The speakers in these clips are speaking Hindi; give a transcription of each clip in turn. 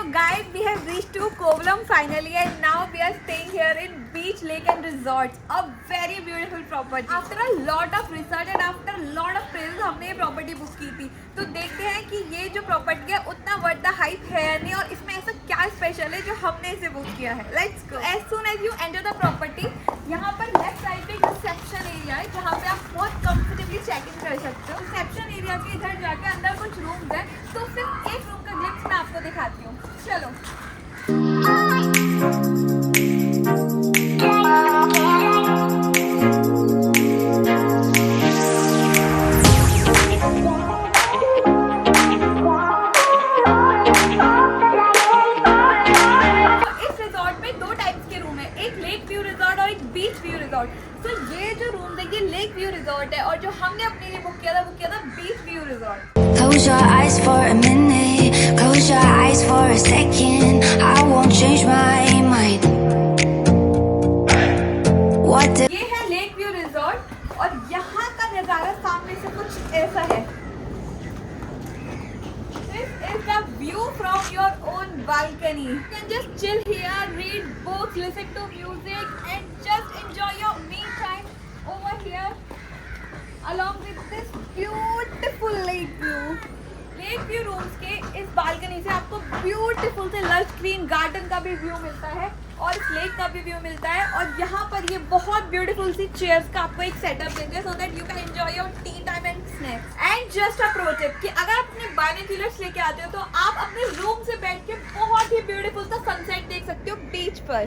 So guys, we have reached to Kovalam finally, and now we are staying here in Beach Lake and Resorts, a very beautiful property. After a lot of research and after a lot of praises, हमने ये प्रॉपर्टी बुक की थी. तो देखते हैं कि ये जो प्रॉपर्टी है उतना वर्थ द हाइप है नहीं, और इसमें ऐसा क्या स्पेशल है जो हमने इसे बुक किया है. Let's go. As soon as you enter the property, यहाँ पर लेफ्ट साइड पे रिसेप्शन एरिया है जहाँ पे आप बहुत कंफर्टेबली चेक इन कर सकते हो. रिसेप्शन एरिया के इधर जाके अंदर कुछ रूम्स हैं, तो सिर्फ एक रूम का ग्लिम्स मैं आपको दिखाती हूँ. चलो. इस रिजॉर्ट में दो टाइप्स के रूम है, एक लेक व्यू रिजॉर्ट और एक बीच व्यू रिजॉर्ट. तो ये जो रूम देखिए लेक व्यू रिजॉर्ट है, और जो हमने अपने लिए बुक किया था beach view resort. Close your eyes for a minute, close your eyes for a second, I won't change my mind. ये है लेक व्यू रिजॉर्ट, और यहाँ का नजारा सामने से कुछ ऐसा है. This is the view from your own balcony. You can just chill here, read books, listen to music, and just enjoy your me time over here, along with this beautiful lake view. Lake view rooms के इस बालकनी से आपको ब्यूटीफुल से लश ग्रीन गार्डन का भी व्यू मिलता है और इस लेक का भी व्यू मिलता है. और यहाँ पर ये बहुत ब्यूटीफुल सी चेयर्स का आपको एक सेटअप देंगे, so that you can enjoy your T time and snacks. And just a pro tip कि अगर आप अपने बाइनोक्यूलर्स लेके आते हो तो आप अपने रूम से बैठ के बहुत ही ब्यूटीफुल सा सनसेट देख सकते हो बीच पर.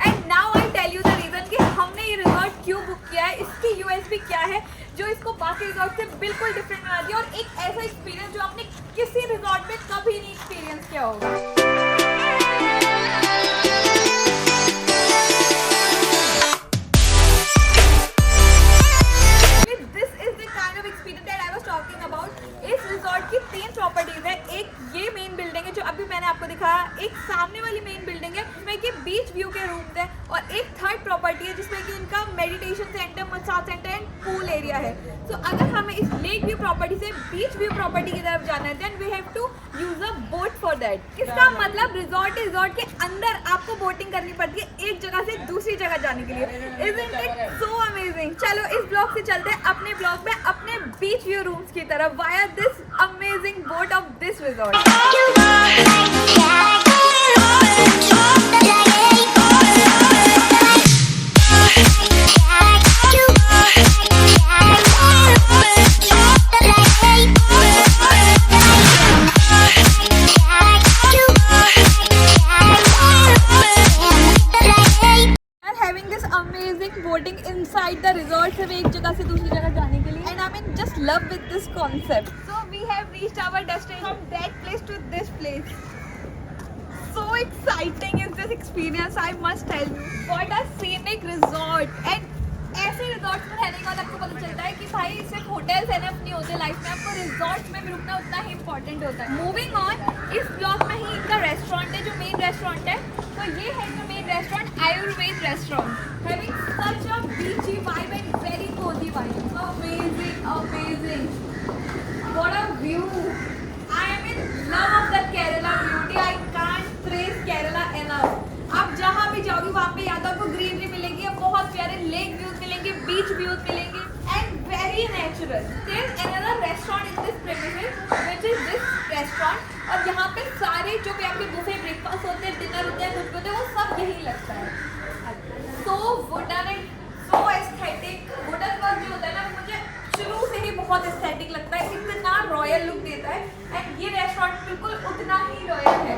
And now I tell you the reason कि हमने ये रिजॉर्ट क्यों बुक किया है, इसकी यूएसपी क्या है जो इसको बाकी रिजॉर्ट से बिल्कुल डिफरेंट बनाती है, और एक ऐसा एक्सपीरियंस जो आपने किसी रिजॉर्ट में कभी नहीं एक्सपीरियंस किया होगा. इस रिजॉर्ट की 3 प्रॉपर्टीज है. एक ये मेन बिल्डिंग है जो अभी मैंने आपको दिखाया, एक सामने वाली मेन बिल्डिंग है जिसमें कि बीच व्यू के रूम्स है, और एक थर्ड प्रॉपर्टी है जिसमें कि इनका meditation centre, massage centre and pool area है. तो अगर हमें इस लेक व्यू प्रॉपर्टी से बीच व्यू प्रॉपर्टी की तरफ जाना है, then we have to use a boat for that. इसका मतलब रिजॉर्ट के अंदर आपको बोटिंग करनी पड़ती है एक जगह से दूसरी जगह जाने के लिए. Isn't it so amazing. चलो इस ब्लॉग से चलते हैं अपने ब्लॉग में अपने बीच व्यू रूम्स की तरफ via this amazing boat of this resort. Boating inside the resort, सिर्फ एक जगह से दूसरी जगह जाने के लिए. And I mean just love with this concept. So we have reached our destination from that place to this place. So exciting is this experience, I must tell you. What a scenic resort. And ऐसे रिजॉर्ट्स में रहने के बाद आपको पता चलता है कि भाई सिर्फ होटल्स एनफ नहीं होते लाइफ में, आपको रिजॉर्ट्स में भी रुकना उतना ही इंपॉर्टेंट होता है. मूविंग ऑन, इस ब्लॉक में ही इनका रेस्टोरेंट है जो मेन रेस्टोरेंट है. तो ये है जो main restaurant, Ayurveda restaurant, having such a beachy vibe and very cozy vibe. Amazing. What a view. I am in love of the Kerala beauty. I can't praise Kerala enough. आप जहाँ भी जाओगे वहाँ पे या तो आपको ग्रीनरी मिलेगी, बहुत प्यारे लेक व्यूज मिलेंगे, बीच व्यूज मिलेंगे, and very natural. There is another restaurant in this premises which is this restaurant, और यहाँ पे सारे जो भी आपके बुफे ब्रेकफास्ट होते हैं, डिनर होते हैं, कुछ होते हैं, वो सब यही लगता है. So wooden and so aesthetic. Wooden work जो होता है ना, मुझे शुरू से ही बहुत एस्थेटिक लगता है, इतना रॉयल लुक देता है. एंड ये रेस्टोरेंट बिल्कुल उतना ही रॉयल है.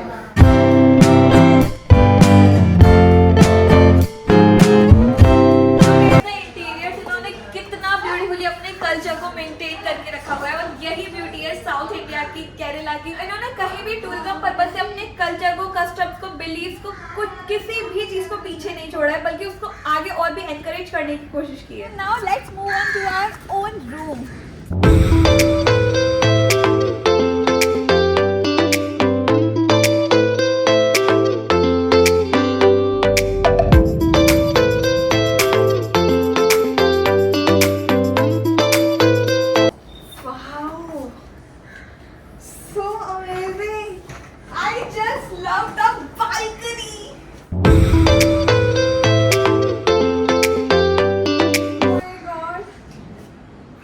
कल्चर को मेंटेन करके रखा हुआ है, और यही ब्यूटी है साउथ इंडिया की, केरला की. इन्होंने कहीं भी टूरिज्म पर्पज से अपने कल्चर को, कस्टम्स को, बिलीफ को, कुछ किसी भी चीज को पीछे नहीं छोड़ा है, बल्कि उसको आगे और भी एनकरेज करने की कोशिश की है. Now let's move on to our own room. So amazing. I just just love the balcony. Oh my God,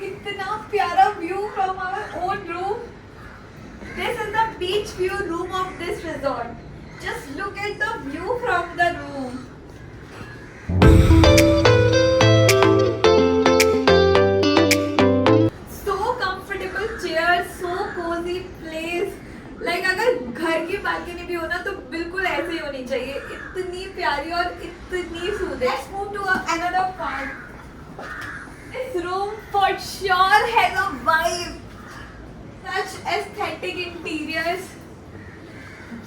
इतना प्यारा view from our own room. This is the beach view room of this resort. Just look at the view from the room. So comfortable chairs, so cozy place. Like अगर घर की बालकनी भी हो ना तो बिल्कुल ऐसे ही होनी चाहिए. इतनी प्यारी और इतनी सुंदर. Let's move to another part. This room for sure has a vibe. Such aesthetic interiors.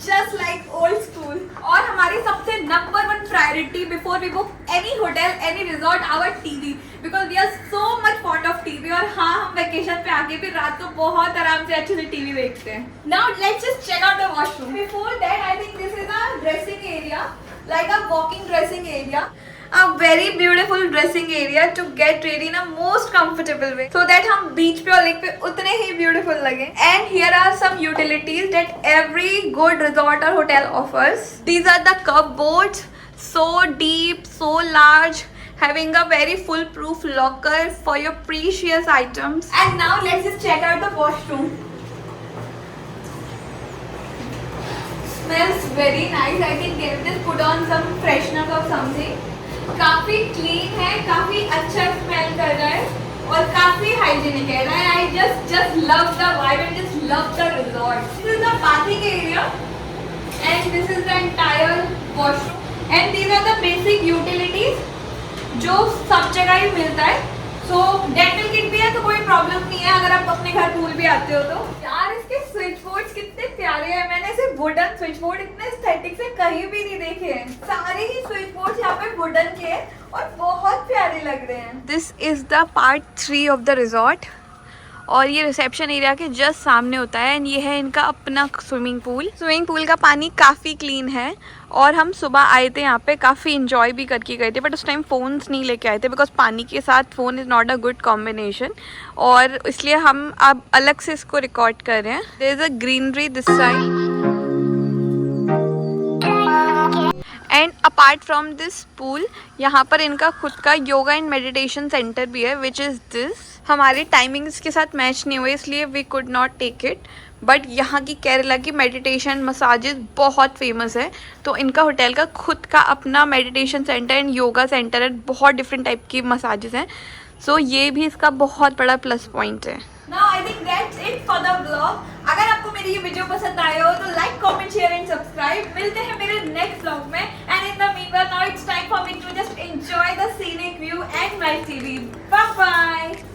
Just like old school. और हमारी सबसे number one priority before we book any hotel, any resort, our TV. Because we are so much fond of TV. और हाँ, हम vacation पे आके भी रात को बहुत आराम से अच्छे से TV देखते हैं. Now let's just check out the washroom. Before that, I think this is a dressing area, like a walking dressing area. A very beautiful dressing area to get ready in a most comfortable way, so that हम beach पे और lake पे उतने ही beautiful लगे. And here are some utilities that every good resort or hotel offers. These are the cupboards, so deep, so large, having a very foolproof locker for your precious items. And now let's just check out the washroom. Smells very nice. I think they just put on some freshener or something. काफी क्लीन है, काफी अच्छा स्मेल कर रहा है और काफी हाइजीनिक है. I just love the vibe and just love the resort. This is the bathing area and this is the entire washroom and these are the basic utilities जो सब जगह ही मिलता है. So डेंटल किट भी है तो कोई प्रॉब्लम नहीं है अगर आप अपने घर पूल भी आते हो तो. यार इसके स्विच बोर्ड्स कितने प्यारे हैं. मैंने ऐसे वुडन स्विच बोर्ड इतने एस्थेटिक से कहीं भी नहीं देखे हैं. सारे ही स्विच बोर्ड्स यहाँ पे वुडन के हैं और बहुत प्यारे लग रहे हैं. This is the part 3 of the resort और ये रिसेप्शन एरिया के जस्ट सामने होता है. एंड ये है इनका अपना स्विमिंग पूल का पानी काफ़ी क्लीन है और हम सुबह आए थे यहाँ पे, काफ़ी इंजॉय भी करके गए थे. बट उस टाइम फ़ोन्स नहीं लेके आए थे बिकॉज पानी के साथ phone is not a good combination और इसलिए हम अब अलग से इसको रिकॉर्ड कर रहे हैं. There is a greenery this side. And apart from this pool यहाँ पर इनका खुद का योगा एंड मेडिटेशन सेंटर भी है विच इज़ दिस. हमारे टाइमिंग्स के साथ मैच नहीं हुए इसलिए we could not take it. But यहाँ की केरला की मेडिटेशन मसाजेस बहुत फेमस है तो इनका होटल का खुद का अपना meditation centre and yoga centre है. बहुत डिफरेंट टाइप की मसाजेस हैं. सो ये भी इसका बहुत बड़ा प्लस पॉइंट है. Now I think that's it for the vlog. अगर आपको मेरी ये वीडियो पसंद आया हो तो like, comment, share and subscribe. मिलते हैं मेरे नेक्स्ट व्लॉग में. And in the meanwhile now it's time for me to just enjoy the scenic view and my TV. Bye bye.